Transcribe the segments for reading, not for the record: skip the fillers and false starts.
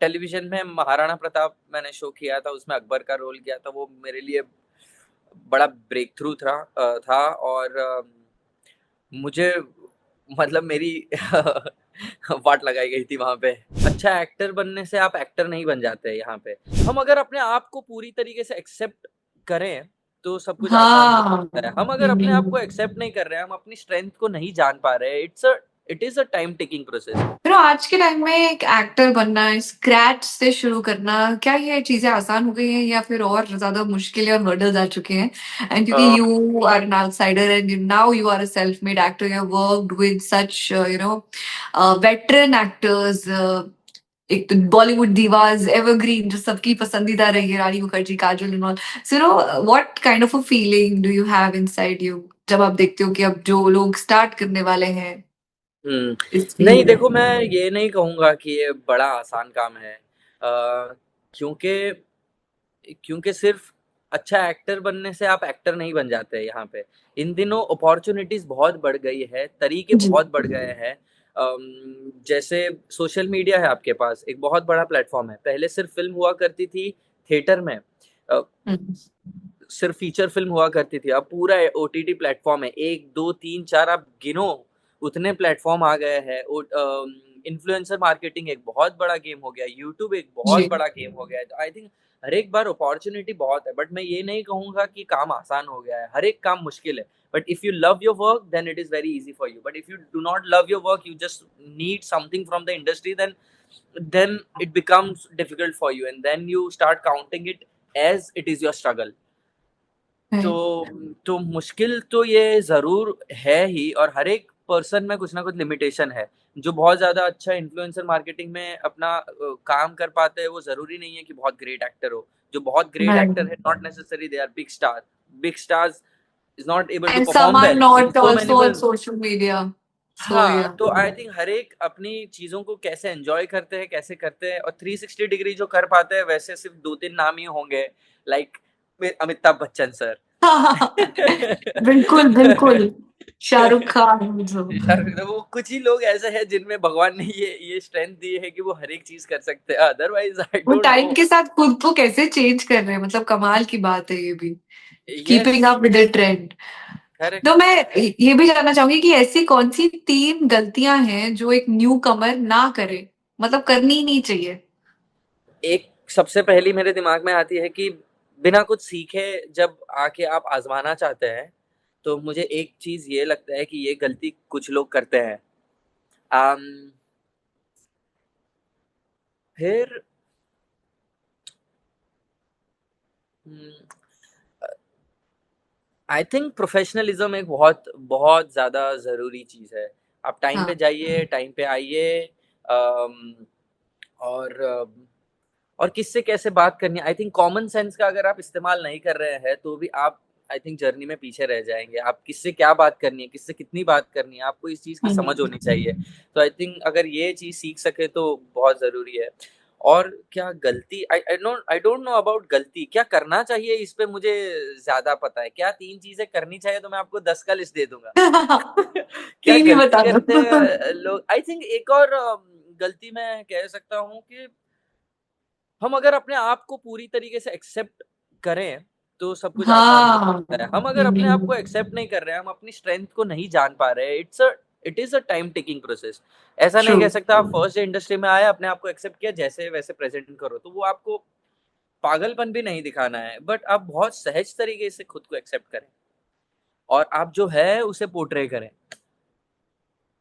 Television में महाराणा प्रताप मैंने show किया था, उसमें अकबर का रोल किया था, वो मेरे लिए बड़ा ब्रेक थ्रू था और मुझे मतलब मेरी वाट लगाई गई थी वहाँ पे। अच्छा एक्टर बनने से आप एक्टर नहीं बन जाते यहाँ पे। हम अगर अपने आप को पूरी तरीके से एक्सेप्ट करें, तो सब कुछ आसान हो हाँ। जाता है। हम अगर अपने आप को एक्सेप्ट नहीं कर रहे हैं, हम अपनी स्ट्रेंथ को नहीं जान पा रहे हैं, it is a time taking process. आज के टाइम में एक एक्टर बनना, स्क्रैच से शुरू करना, क्या ये चीजें आसान हो गई हैं या फिर और ज्यादा मुश्किलें और हर्डल्स आ चुके हैं? एंड क्योंकि uh, you are an outsider and now you are a self made actor, you have worked with such veteran actors, एक तो बॉलीवुड दीवाज एवरग्रीन जो सबकी पसंदीदा रही है, Rani Mukherjee, Kajol and all. So what kind of a feeling do you have inside you जब आप देखते हो कि अब जो लोग स्टार्ट करने वाले हैं हुँ। इस नहीं फील्ड में? देखो, मैं ये नहीं कहूँगा कि ये बड़ा आसान काम है। क्योंकि क्योंकि सिर्फ़ अच्छा एक्टर बनने से आप एक्टर नहीं बन जाते यहाँ पे। इन दिनों अपॉर्च्युनिटीज़ बहुत बढ़ गई है, तरीके जी। बहुत बढ़ गए हैं। जैसे सोशल मीडिया है आपके पास, एक बहुत बड़ा प्लेटफ़ॉर्म है। पहले सिर्फ़ फ़िल्म हुआ करती थी थिएटर में। अ, हम्म। सिर्फ फीचर फ़िल्म हुआ करती थी, अब पूरा ओटीटी प्लेटफ़ॉर्म है। 1, 2, 3, 4 आप गिनो, उतने प्लेटफ़ॉर्म आ गए हैं। इन्फ्लुएंसर मार्केटिंग एक बहुत बड़ा गेम हो गया है, यूट्यूब एक बहुत जी। बड़ा गेम हो गया है। तो आई थिंक हर एक बार अपॉर्च्युनिटी बहुत है, बट मैं ये नहीं कहूँगा कि काम आसान हो गया है, हर एक काम मुश्किल है। But if you love your work then it is very easy for you, but if you do not love your work, you just need something from the industry, then it becomes difficult for you, and then you start counting it as it is your struggle. तो Right. तो मुश्किल तो ये ज़रूर है ही, और हर एक person में कुछ ना कुछ लिमिटेशन है। जो बहुत ज़्यादा अच्छा इन्फ्लुएंसर मार्केटिंग में अपना काम कर पाते हैं, वो ज़रूरी नहीं है कि बहुत ग्रेट एक्टर हो। जो बहुत ग्रेट Right. एक्टर है, not necessary they are big star. Big stars is not able to And some perform are well in not so many also on films. social media. So हाँ, yeah. तो I think हर एक अपनी चीज़ों को कैसे enjoy करते हैं, कैसे करते हैं, और 360 डिग्री जो कर पाते हैं, वैसे सिर्फ़ 2-3 नाम ही होंगे, लाइक अमिताभ बच्चन सर। बिल्कुल, बिल्कुल। शाहरुख खान जो। वो कुछ ही लोग ऐसे हैं जिनमें भगवान ने ये स्ट्रेंथ दी है कि वो हर एक चीज़ कर सकते हैं, अदरवाइज़ आई वो डोंट टाइम नो। के साथ खुद को कैसे चेंज कर रहे हैं, मतलब कमाल की बात है ये भी। Yes, keeping up with the trend. Correct. तो मैं ये भी जानना चाहूंगी कि ऐसी कौन सी 3 गलतियां हैं जो एक न्यू कमर ना करे, मतलब करनी ही नहीं चाहिए? एक सबसे पहली मेरे दिमाग में आती है कि बिना कुछ सीखे जब आके आप आज़माना चाहते हैं, तो मुझे एक चीज़ ये लगता है कि ये गलती कुछ लोग करते हैं। अम, फिर आई थिंक प्रोफेशनलिज्म एक बहुत बहुत ज़्यादा ज़रूरी चीज़ है। आप टाइम पे हाँ। जाइए, टाइम पे आइए, अम, और और किससे कैसे बात करनी है। आई थिंक कॉमन सेंस का अगर आप इस्तेमाल नहीं कर रहे हैं, तो भी आप आई थिंक जर्नी में पीछे रह जाएँगे। आप किससे क्या बात करनी है, किससे कितनी बात करनी है, आपको इस चीज़ की समझ हम्म। होनी चाहिए। तो आई थिंक अगर ये चीज़ सीख सके तो बहुत ज़रूरी है। और क्या गलती, आई डोंट नो अबाउट गलती, क्या करना चाहिए इस पे मुझे ज़्यादा पता है। क्या 3 चीज़ें करनी चाहिए, तो मैं आपको 10 का लिस्ट दे दूँगा। क्या 3 ही गलती बता करते दो। हैं लोग, आई थिंक एक और गलती मैं कह सकता हूँ कि हम अगर अपने आप को पूरी तरीके से एक्सेप्ट करें, तो सब कुछ आसान हो हाँ। जाता है। हम अगर अपने आप को एक्सेप्ट नहीं कर रहे हैं, हम अपनी स्ट्रेंथ को नहीं जान पा रहे हैं, it is a time taking process. ऐसा ट्रू। नहीं कह सकता आप फर्स्ट डे इंडस्ट्री में आए, अपने आप को एक्सेप्ट किया, जैसे-वैसे प्रेज़ेंट करो, तो वो आपको पागलपन भी नहीं दिखाना है, बट आप बहुत सहज तरीके से खुद को एक्सेप्ट करें और आप जो है उसे पोर्ट्रे करें।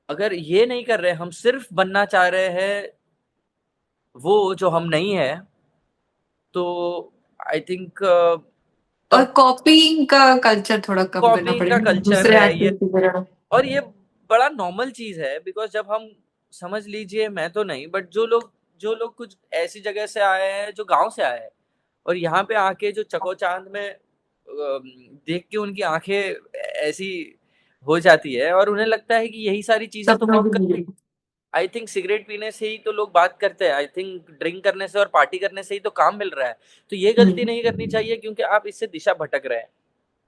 अगर ये नहीं कर रहे, हम सिर्फ़ बनना चाह रहे हैं वो जो हम नहीं हैं, तो आई थिंक और तब कॉपीइंग का कल्चर थोड़ा कम करना कॉपीइंग का पड़ेगा कल्चर दूसरे है ये, एक्टर की तरह। और ये बड़ा नॉर्मल चीज़ है, बिकॉज़ जब हम, समझ लीजिए, मैं तो नहीं, बट जो लोग कुछ ऐसी जगह से आए हैं, जो गाँव से आए हैं, और यहाँ पे आके जो चकोचाँद में देख के उनकी आँखें ऐसी हो जाती है और उन्हें लगता है कि यही सारी चीज़ें तो सपनों वर्क की कर। मूवी। आई थिंक सिगरेट पीने से ही तो लोग बात करते हैं, आई थिंक ड्रिंक करने से और पार्टी करने से ही तो काम मिल रहा है। तो ये गलती नहीं करनी चाहिए, क्योंकि आप इससे दिशा भटक रहे हैं।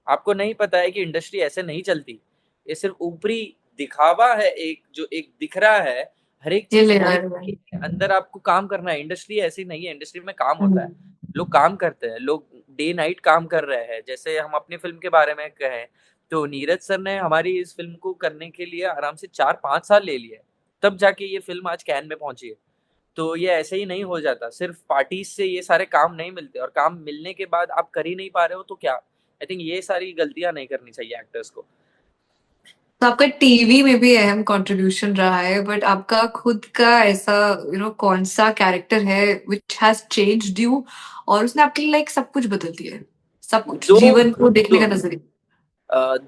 आपको नहीं पता है कि इंडस्ट्री ऐसे नहीं चलती। ये सिर्फ़ ऊपरी दिखावा है, एक जो एक दिख रहा है। हर एक ये चीज ले होने यार भाई। के अंदर आपको काम करना है। इंडस्ट्री ऐसी नहीं है, इंडस्ट्री में काम होता है, हम्म। लोग काम करते हैं, लोग डे नाइट काम कर रहे हैं। जैसे हम अपनी फिल्म के बारे में कहें तो नीरज सर ने हमारी इस फिल्म को करने के लिए आराम से 4-5 साल ले लिए, तब जाके ये फिल्म आज कैन में पहुंची है। तो ये ऐसे ही नहीं हो जाता, सिर्फ पार्टीज से ये सारे काम नहीं मिलते, और काम मिलने के बाद आप कर ही नहीं पा रहे हो तो क्या। आई थिंक ये सारी गलतियां नहीं करनी चाहिए एक्टर्स को। तो आपका टीवी में भी अहम कंट्रीब्यूशन रहा है, बट आपका खुद का ऐसा कौन सा कैरेक्टर है विच हैज चेंज्ड यू, और उसने आपके लाइक सब कुछ बदल दिया है, सब कुछ दो जीवन को देखने दो का नजरिया।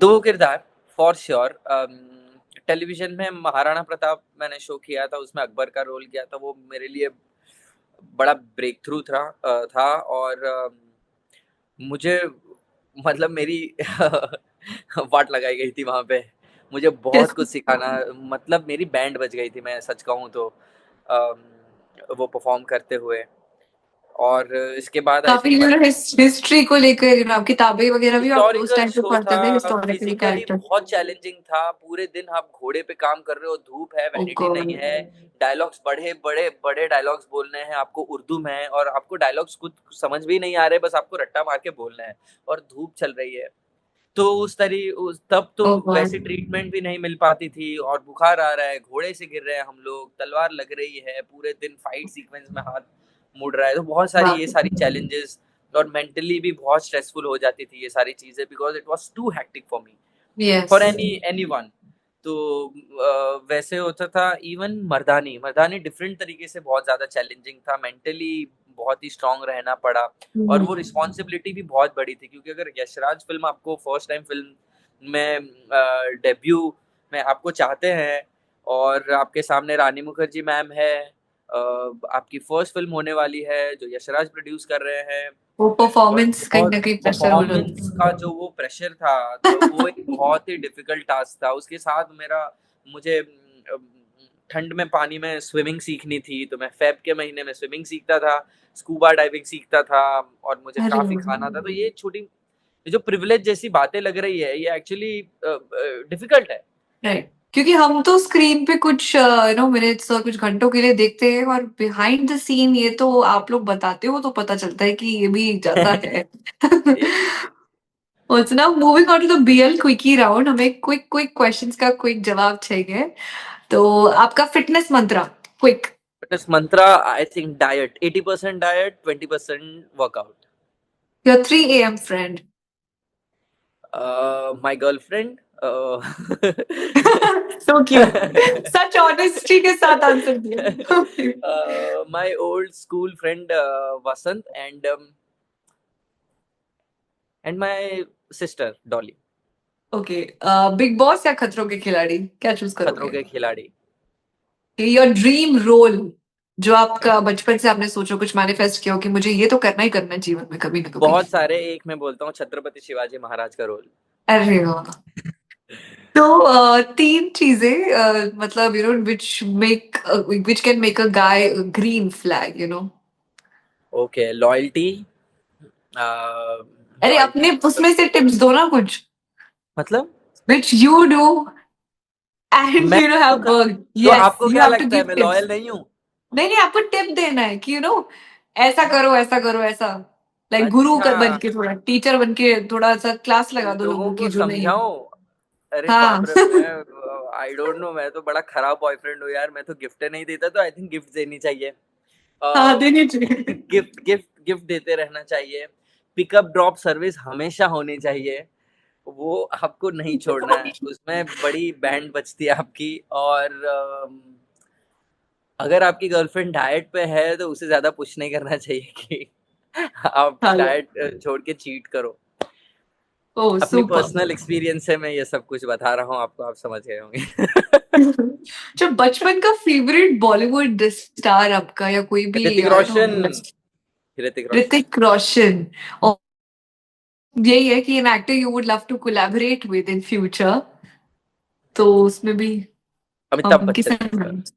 दो किरदार फॉर श्योर। टेलीविजन में महाराणा प्रताप मैंने शो किया था, उसमें अकबर का रोल किया था, वो मेरे लिए बड़ा ब्रेक थ्रू था। और मुझे मतलब मेरी वाट लगाई गई थी वहां पे, मुझे बहुत कुछ सिखाना, मतलब मेरी बैंड बज गई थी, मैं सच कहूँ तो अम, वो परफॉर्म करते हुए। और इसके बाद आई काफी थिंक हिस्ट्री को लेकर आप किताबें वगैरह भी आप उस हिस्टोरिकल टाइम पे शो था, पढ़ते थे, हिस्टोरिकल फिजिकली कैरेक्टर। बहुत चैलेंजिंग था। पूरे दिन आप घोड़े पे काम कर रहे हो, धूप है, ओ वैनिटी गॉड। नहीं है, डायलॉग्स बड़े बड़े बड़े डायलॉग्स बोलने हैं आपको उर्दू में, और आपको डायलॉग्स खुद समझ भी नहीं आ रहे, बस आपको रट्टा मार के बोलना है, और धूप चल रही है। तो तब तो ओ गॉड। वैसी ट्रीटमेंट भी नहीं मिल पाती थी, और बुखार आ रहा है, घोड़े से गिर रहे हैं हम लोग, तलवार लग रही है, पूरे दिन फाइट सीक्वेंस में हाथ मुड़ रहा है, तो बहुत सारी बाप ये सारी चैलेंजेस, और मेंटली भी बहुत स्ट्रेसफुल हो जाती थी ये सारी चीजें, because it was too hectic for me, yes. For anyone. तो वैसे होता था। इवन मर्दानी मर्दानी डिफरेंट तरीके से बहुत ज्यादा चैलेंजिंग था, मेंटली बहुत ही स्ट्रांग रहना पड़ा, और वो रिस्पॉन्सिबिलिटी भी बहुत बड़ी थी, क्योंकि अगर यशराज फिल्म आपको फर्स्ट टाइम फिल्म में डेब्यू में आपको चाहते हैं, और आपके सामने रानी मुखर्जी मैम है, आपकी फर्स्ट फिल्म होने वाली है जो यशराज प्रोड्यूस कर रहे हैं, वो और परफॉर्मेंस कहीं बहुत ना कहीं प्रेशर हो जाता परफॉर्मेंस का है। जो वो प्रेशर था, तो वो एक बहुत ही डिफिकल्ट टास्क था। उसके साथ मुझे ठंड में पानी में स्विमिंग सीखनी थी, तो मैं फेब के महीने में स्विमिंग सीखता था, स्कूबा डाइविंग सीखता था, और मुझे अरे काफी खाना था। तो ये छोटी, ये जो प्रिविलेज जैसी बातें लग रही है, ये एक्चुअली डिफिकल्ट है। राइट, क्योंकि हम तो स्क्रीन पे कुछ मिनट्स और कुछ घंटों के लिए देखते हैं, और बिहाइंड द सीन ये तो आप लोग बताते हो तो पता चलता है कि ये भी जाता है। ये Also now moving on to the BL quickie round, हमें क्विक क्विक क्वेश्चंस का क्विक जवाब चाहिए। तो आपका फिटनेस मंत्र, quick. Fitness Mantra, I think diet, 80% diet, 20% workout. Your 3 AM friend. My girlfriend. So cute, such honesty के साथ answer दिया। My old school friend Vasant, and my sister Dolly. Okay, big boss या खतरों के खिलाड़ी, क्या चूज खतरों करोगे? के खिलाड़ी। योर ड्रीम रोल, जो आपका बचपन से आपने सोचो, कुछ मैनिफेस्ट किया हो कि मुझे ये तो करना ही करना है जीवन में कभी ना कभी। बहुत सारे, एक मैं बोलता हूँ छत्रपति शिवाजी महाराज का रोल। अरे वाह। तो 3 चीजें, मतलब which make, which can make a guy green flag okay, loyalty. अरे लॉयल्टी अपने उसमें से टिप्स दो ना कुछ, मतलब विच यू डू एंड मैं तो हैव वर्कड। तो यस, आपको यू क्या हैव टू लगता है गिव मैं टिप्स। लॉयल नहीं हूँ? नहीं नहीं, आपको टिप देना है कि ऐसा करो, ऐसा करो, ऐसा, लाइक गुरु अच्छा, बन के, थोड़ा टीचर बन के, थोड़ा सा क्लास लगा दो लोगों लोगों को की जो नहीं है। समझाऊं? अरे हाँ। बाप रे, मैं आई डोंट नो, मैं तो बड़ा खराब बॉयफ्रेंड हूँ यार, मैं तो गिफ्ट नहीं देता, तो आई थिंक गिफ्ट देनी चाहिए। हाँ, देनी चाहिए। गिफ्ट गिफ्ट गिफ्ट देते रहना चाहिए। पिकअप ड्रॉप सर्विस हमेशा होनी चाहिए, वो आपको नहीं छोड़ना है, उसमें बड़ी बैंड बजती है आपकी। और अगर आपकी गर्लफ्रेंड डाइट पे है तो उसे ज्यादा पुश नहीं करना चाहिए कि आप हेलो। डाइट छोड़ के चीट करो। ओ अपनी सुपर। पर्सनल एक्सपीरियंस से मैं ये सब कुछ बता रहा हूँ आपको, आप समझ गए होंगे। जो बचपन का फेवरेट बॉलीवुड स्टार आपका, या कोई भी ऋतिक रोशन। ऋतिक रोशन। ऋतिक रोशन। और यही है कि an actor you would love to collaborate with in future, तो उसमें भी अमिताभ हम किसे? Bachchan sir.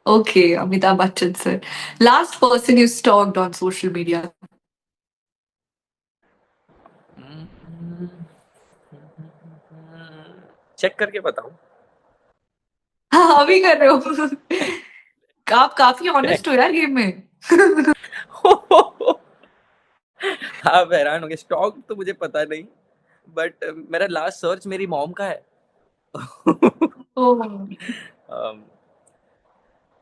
Okay, Amitabh Bachchan sir. Last person you stalked on social media? Check करके बताऊं? हाँ, अभी कर रहे हो? आप काफी ऑनेस्ट हो यार गेम में। आप हैरान होंगे, स्टॉक तो मुझे पता नहीं, बट मेरा लास्ट सर्च मेरी मॉम का है। ओह।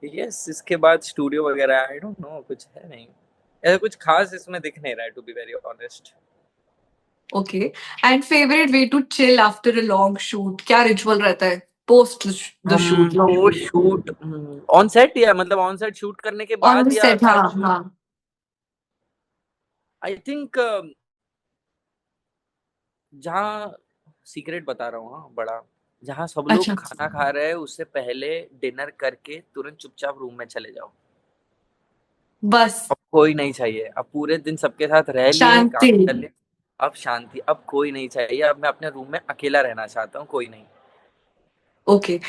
यस, इसके बाद स्टूडियो वगैरह आई डोंट नो, कुछ है नहीं ऐसा, कुछ खास इसमें दिख नहीं रहा है, to be very honest. Okay. And favourite way to chill after a long shoot, क्या रिचुअल रहता है पोस्ट द शूट, हम long post shoot on set, या मतलब ऑन सेट शूट करने के ऑन द बाद या सेट? हाँ पोस्ट शूट? हाँ। आई थिंक जहाँ, सीक्रेट बता रहा हूँ, हाँ बड़ा, जहाँ सब लोग अच्छा। खाना खा रहे हैं उससे पहले डिनर करके तुरंत चुपचाप रूम में चले जाओ। बस। अब कोई नहीं चाहिए, अब पूरे दिन सबके साथ रह लिए, काम शांति। कर लिए, अब शांति, अब कोई नहीं चाहिए, अब मैं अपने रूम में अकेला रहना चाहता हूँ, कोई नहीं। ओके।